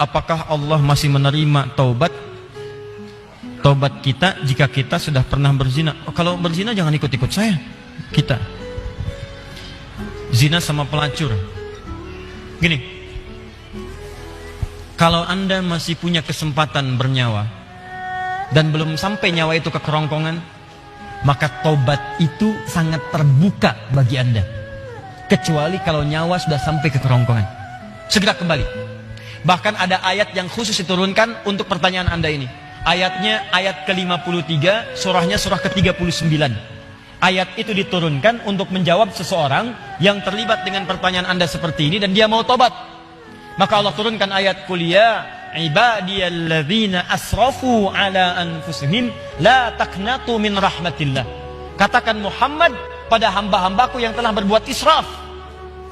apakah Allah masih menerima taubat kita jika kita sudah pernah berzina? Oh, kalau berzina jangan ikut-ikut saya. Kita zina sama pelacur. Gini, kalau Anda masih punya kesempatan bernyawa dan belum sampai nyawa itu ke kerongkongan, maka taubat itu sangat terbuka bagi Anda. Kecuali kalau nyawa sudah sampai ke kerongkongan, segera kembali. Bahkan ada ayat yang khusus diturunkan untuk pertanyaan Anda ini. Ayatnya ayat ke-53, surahnya surah ke-39. Ayat itu diturunkan untuk menjawab seseorang yang terlibat dengan pertanyaan Anda seperti ini dan dia mau tobat. Maka Allah turunkan ayat kuliah, ibadiyalladzina asrafu ala anfusihim la taqnatu min rahmatillah. Katakan Muhammad pada hamba-hambaku yang telah berbuat israf.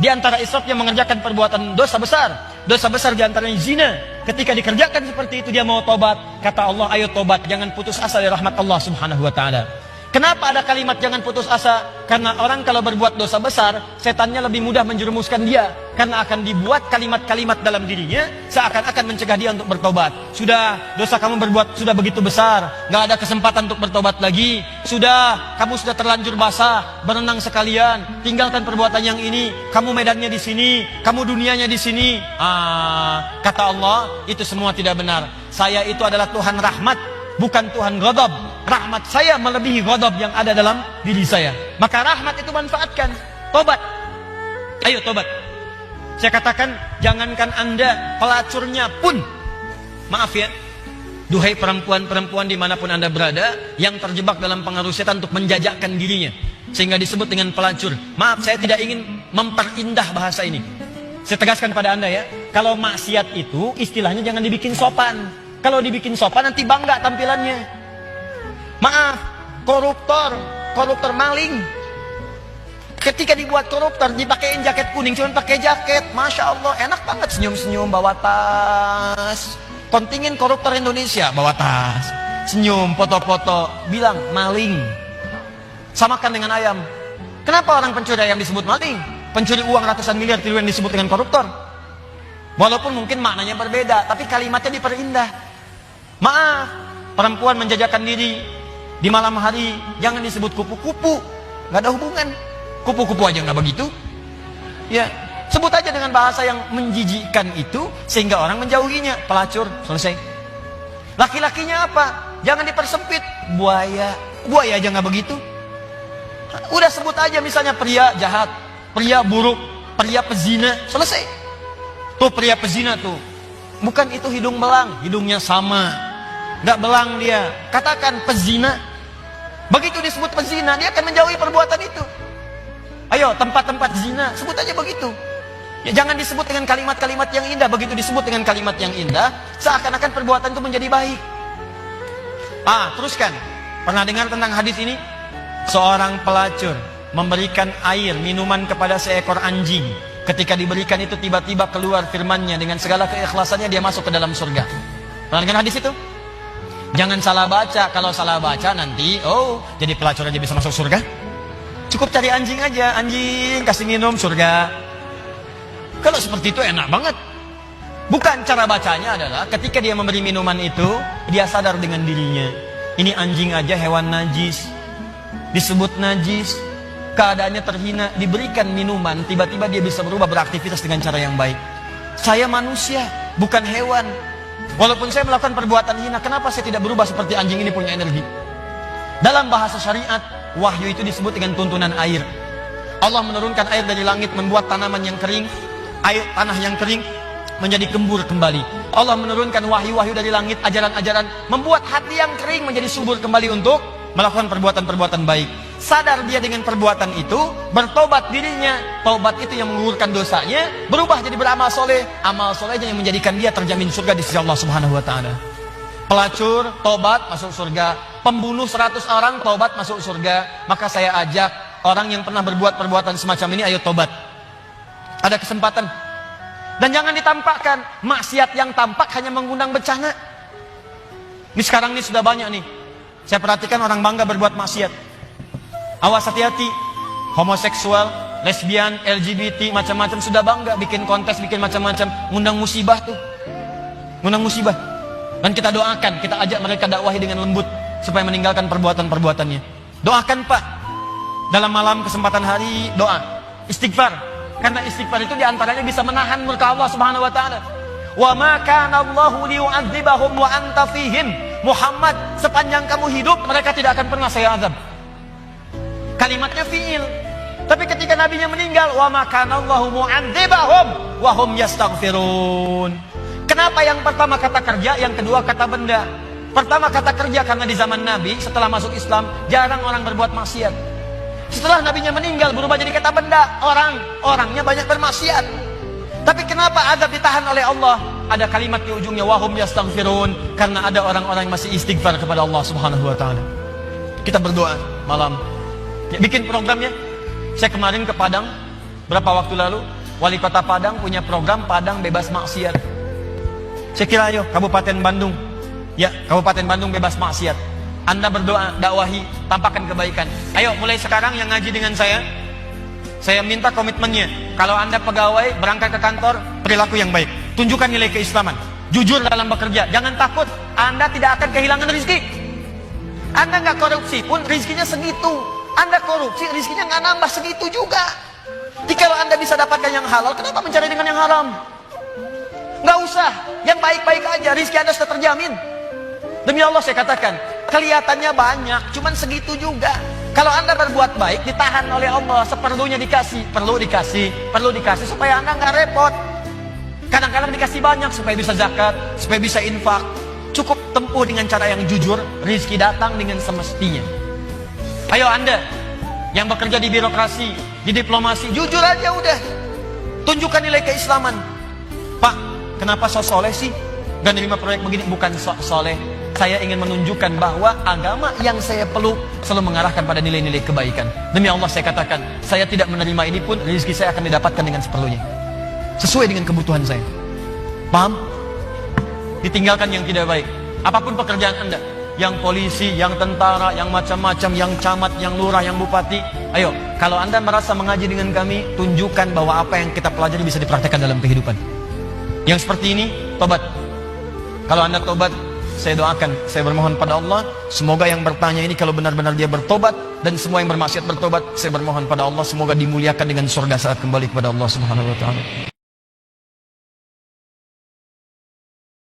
Di antara israf yang mengerjakan perbuatan dosa besar. Dosa besar di antaranya zina. Ketika dikerjakan seperti itu dia mau tobat. Kata Allah, ayo tobat, jangan putus asa dari rahmat Allah Subhanahu wa taala. Kenapa ada kalimat jangan putus asa? Karena orang kalau berbuat dosa besar, setannya lebih mudah menjerumuskan dia. Karena akan dibuat kalimat-kalimat dalam dirinya seakan-akan mencegah dia untuk bertobat. Sudah, dosa kamu berbuat sudah begitu besar, gak ada kesempatan untuk bertobat lagi. Sudah, kamu sudah terlanjur basah, berenang sekalian, tinggalkan perbuatan yang ini. Kamu medannya di sini, kamu dunianya di sini. Kata Allah, itu semua tidak benar. Saya itu adalah Tuhan rahmat, bukan Tuhan ghadab. Rahmat saya melebihi ghadab yang ada dalam diri saya. Maka rahmat itu manfaatkan. Tobat. Ayo tobat. Saya katakan, jangankan Anda, pelacurnya pun. Maaf ya, duhai perempuan-perempuan dimanapun Anda berada, yang terjebak dalam pengaruh setan untuk menjajakkan dirinya, sehingga disebut dengan pelacur. Maaf, saya tidak ingin memperindah bahasa ini. Saya tegaskan pada Anda ya, kalau maksiat itu istilahnya jangan dibikin sopan. Kalau dibikin sopan nanti bangga tampilannya. Maaf, koruptor maling. Ketika dibuat koruptor, dipakein jaket kuning, cuma pakai jaket, masya Allah, enak banget senyum-senyum, bawa tas. Kontingen koruptor Indonesia bawa tas, senyum, foto-foto, bilang maling. Samakan dengan ayam. Kenapa orang pencuri ayam disebut maling? Pencuri uang ratusan miliar triliun disebut dengan koruptor. Walaupun mungkin maknanya berbeda, tapi kalimatnya diperindah. Maaf, perempuan menjajakan diri di malam hari jangan disebut kupu-kupu, nggak ada hubungan. Kupu-kupu aja nggak begitu. Ya, sebut aja dengan bahasa yang menjijikkan itu sehingga orang menjauhinya. Pelacur, selesai. Laki-lakinya apa? Jangan dipersempit. Buaya aja nggak begitu. Udah sebut aja misalnya pria jahat, pria buruk, pria pezina, selesai. Tuh pria pezina tuh, bukan itu hidung belang, hidungnya sama, nggak belang dia. Katakan pezina. Begitu disebut pezina, dia akan menjauhi perbuatan itu. Ayo, tempat-tempat zina, sebut aja begitu. Ya, jangan disebut dengan kalimat-kalimat yang indah. Begitu disebut dengan kalimat yang indah, seakan-akan perbuatan itu menjadi baik. Teruskan. Pernah dengar tentang hadis ini? Seorang pelacur memberikan air, minuman kepada seekor anjing. Ketika diberikan itu tiba-tiba keluar firman-Nya dengan segala keikhlasannya dia masuk ke dalam surga. Pernah dengar hadis itu? Jangan salah baca. Kalau salah baca nanti, jadi pelacur aja bisa masuk surga? Cukup cari anjing aja, anjing kasih minum surga. Kalau seperti itu enak banget. Bukan, cara bacanya adalah ketika dia memberi minuman itu, dia sadar dengan dirinya. Ini anjing aja hewan najis, disebut najis, keadaannya terhina, diberikan minuman, tiba-tiba dia bisa berubah beraktivitas dengan cara yang baik. Saya manusia, bukan hewan. Walaupun saya melakukan perbuatan hina, kenapa saya tidak berubah seperti anjing ini punya energi? Dalam bahasa syariat, wahyu itu disebut dengan tuntunan air. Allah menurunkan air dari langit, membuat tanaman yang kering, tanah yang kering menjadi gembur kembali. Allah menurunkan wahyu-wahyu dari langit, ajaran-ajaran, membuat hati yang kering menjadi subur kembali untuk melakukan perbuatan-perbuatan baik. Sadar dia dengan perbuatan itu, bertobat dirinya. Taubat itu yang menggugurkan dosanya, berubah jadi beramal soleh. Amal solehnya yang menjadikan dia terjamin surga di sisi Allah Subhanahu wa taala. Pelacur, tobat, masuk surga. Pembunuh 100 orang, tobat, masuk surga. Maka saya ajak orang yang pernah berbuat perbuatan semacam ini, ayo tobat. Ada kesempatan. Dan jangan ditampakkan. Maksiat yang tampak hanya mengundang bencana. Ini sekarang ini sudah banyak nih. Saya perhatikan orang bangga berbuat maksiat. Awas hati-hati. Homoseksual, lesbian, LGBT, macam-macam sudah bangga. Bikin kontes, bikin macam-macam. Ngundang musibah tuh. ngundang musibah. Dan kita doakan, kita ajak mereka dakwahi dengan lembut supaya meninggalkan perbuatan-perbuatannya. Doakan Pak, dalam malam kesempatan hari doa, istighfar. Karena istighfar itu diantaranya bisa menahan murka Allah Subhanahu Wa Taala. Wa ma kana Allahu liyu'adzibahum wa anta fihim. Muhammad, sepanjang kamu hidup mereka tidak akan pernah saya azab. Kalimatnya fiil. Tapi ketika nabinya meninggal, wa ma kana Allahu mu'adzibahum wa hum yastaghfirun. Kenapa yang pertama kata kerja, yang kedua kata benda? Pertama kata kerja karena di zaman Nabi setelah masuk Islam jarang orang berbuat maksiat. Setelah nabinya meninggal berubah jadi kata benda, orangnya banyak bermaksiat. Tapi kenapa azab ditahan oleh Allah? Ada kalimat di ujungnya wahum yastaghfirun, karena ada orang-orang yang masih istighfar kepada Allah Subhanahu Wa Taala. Kita berdoa malam. Ya, bikin programnya. Saya kemarin ke Padang berapa waktu lalu, wali kota Padang punya program Padang bebas maksiat. Saya kira ayo Kabupaten Bandung, ya Kabupaten Bandung bebas maksiat. Anda berdoa, dakwahi, tampakkan kebaikan. Ayo mulai sekarang yang ngaji dengan saya minta komitmennya. Kalau Anda pegawai berangkat ke kantor, perilaku yang baik, tunjukkan nilai keislaman, jujur dalam bekerja, jangan takut. Anda tidak akan kehilangan rezeki. Anda nggak korupsi pun rezekinya segitu. Anda korupsi rezekinya nggak nambah segitu juga. Jadi kalau Anda bisa dapatkan yang halal, kenapa mencari dengan yang haram? Nggak usah, yang baik-baik aja, rezeki Anda sudah terjamin. Demi Allah saya katakan, kelihatannya banyak, cuman segitu juga. Kalau Anda berbuat baik, ditahan oleh Allah, seperlunya dikasih, perlu dikasih supaya Anda nggak repot. Kadang-kadang dikasih banyak supaya bisa zakat, supaya bisa infak. Cukup tempuh dengan cara yang jujur, rezeki datang dengan semestinya. Ayo Anda yang bekerja di birokrasi, di diplomasi, jujur aja udah. Tunjukkan nilai keislaman. Pak, kenapa so soleh sih? Gak nerima proyek begini, bukan soleh. Saya ingin menunjukkan bahwa agama yang saya peluk selalu mengarahkan pada nilai-nilai kebaikan. Demi Allah saya katakan, saya tidak menerima ini pun rezeki saya akan didapatkan dengan seperlunya, sesuai dengan kebutuhan saya. Paham? Ditinggalkan yang tidak baik. Apapun pekerjaan Anda, yang polisi, yang tentara, yang macam-macam, yang camat, yang lurah, yang bupati. Ayo, kalau Anda merasa mengaji dengan kami, tunjukkan bahwa apa yang kita pelajari bisa dipraktekkan dalam kehidupan. Yang seperti ini, tobat. Kalau Anda tobat, saya doakan, saya bermohon pada Allah, semoga yang bertanya ini kalau benar-benar dia bertobat, dan semua yang bermaksiat bertobat, saya bermohon pada Allah semoga dimuliakan dengan surga saat kembali kepada Allah Subhanahu Wa Taala.